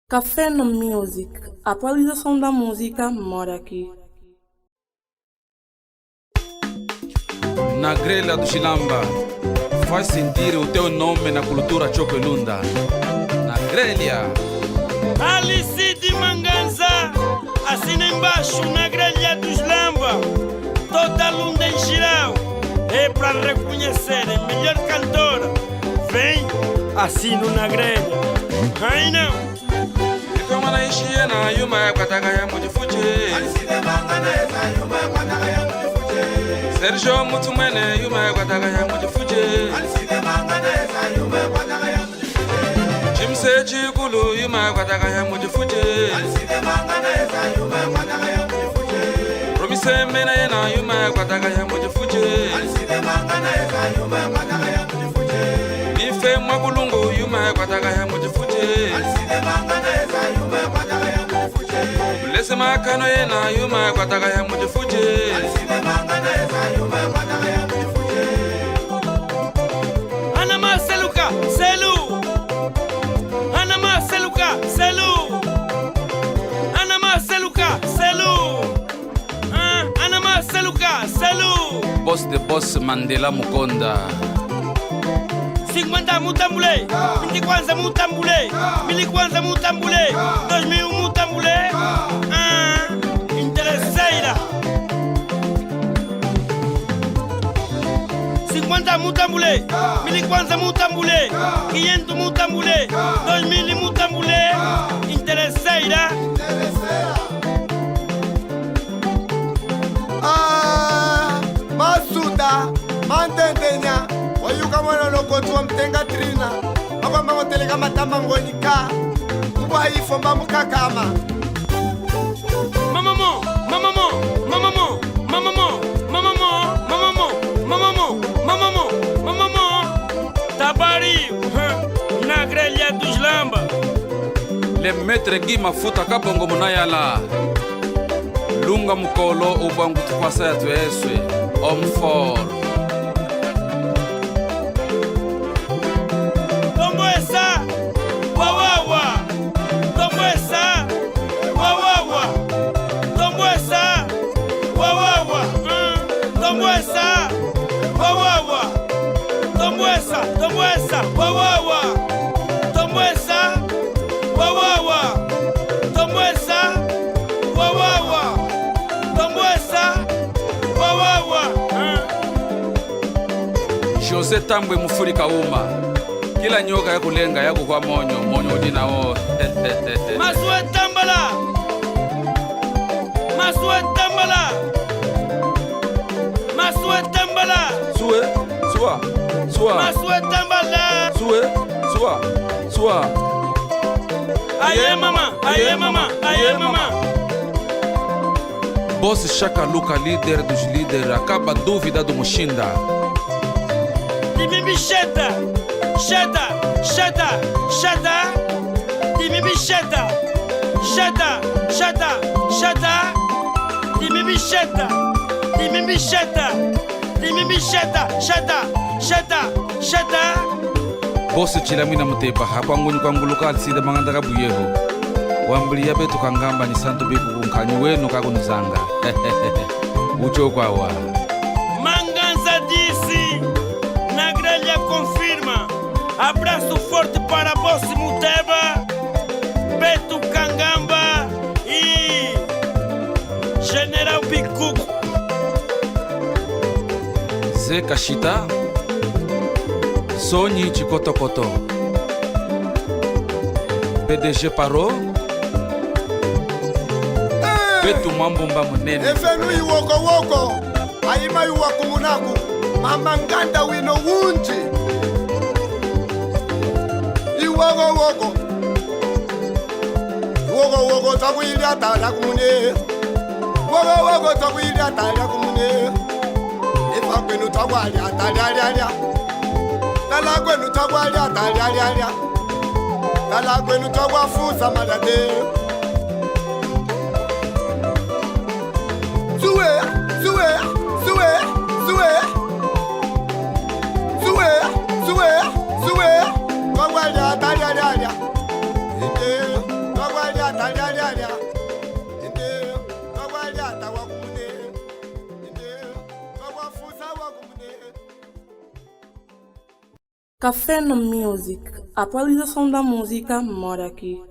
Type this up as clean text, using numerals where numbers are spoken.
Café no Music. A atualização da música mora aqui. Na grelha do Chilamba, faz sentir o teu nome na cultura chopelunda. Na grelha. Alice de Manganza, assina embaixo na grelha do Chilamba. Toda lunda em geral é para reconhecer a melhor cantora. Vem, assino na grelha. Ai não. Kama na ishie na yuma ya kwataka ya mujifuje. Sergio Mutumene yuma ya kwataka ya mujifuje. Jimse Chikulu yuma ya kwataka ya mujifuje. Promise mena yena yuma ya kwataka ya mujifuje. Ife Mwakulungu yuma ya kwataka ya mujifuje. Lese makano yena yuma kwataka ya mujifuje. Anama Seluka, Selu. Anama Seluka, Selu. Anama Seluka, Selu. Anama Seluka, Selu. Boss de boss Mandela Mukonda. 50 mutambule, 20 kwanza mutambule, 1000 kwanza mutambule, 2000 mutambule. Interesseira. 50 mutambule, 1000 kwanza mutambule, 500 mutambule, 2000 mutambule. Interesseira. Masuda, mandendenya. Oyuka mwana lokotua mtenga trina. Makwamba ngoteleka matamba ngonika. Mbwa ifomba mukakama. Mamamo, mamamo, mamamo, mamamo, mamamo, mamamo, mamamo, mamamo, mamamo. Tabari, na grelha do Chilamba. Le maître Guy Mafuta kabongo munayala. Lunga mukolo ubangu tupasa ya tueswe. Homme fort. Tomboesa, wawawa. Tomboesa, wawawa. Tomboesa, wawawa. Tomboesa, wawawa. José Tambwe Mufurika uma. Kila nyoka ya kulenga ya kukwa monyo udina o. Masue tambala. Masue tambala. Masue tambala. Sua. Masue tambala. Sua. Aye mama. Boss Chaka Luka, líder dos líderes, acaba a dúvida do Mushinda. Timimbi Sheta. Timimbi Sheta. Timimbi Sheta. Boss Chilamina Mutepa, hapanguni kwa nguluka alisida mangandaka buyeho. Wambili ya betu kangamba ni santo biku kunkanyi wenu kakunuzanga. Ucho kwa wa. Manganza disse, na grelha confirma. Abraço forte para Boss Muteba, Beto Kangamba e General Bikuku. Zé Kashita, Sonyi Chikotokoto, PDG Parou, Beto Mambumba Munene. Efenu iwoko. Aima iwako munaku. Mama nganda wino wunji. Iwoko. Takwili atala kumune. Takwili atala kumune. Ifa kwenu takwali atala. Tala kwenu takwali atala. Tala kwenu takwafusa madade. Suwe. Café no Music. Atualização da música mora aqui.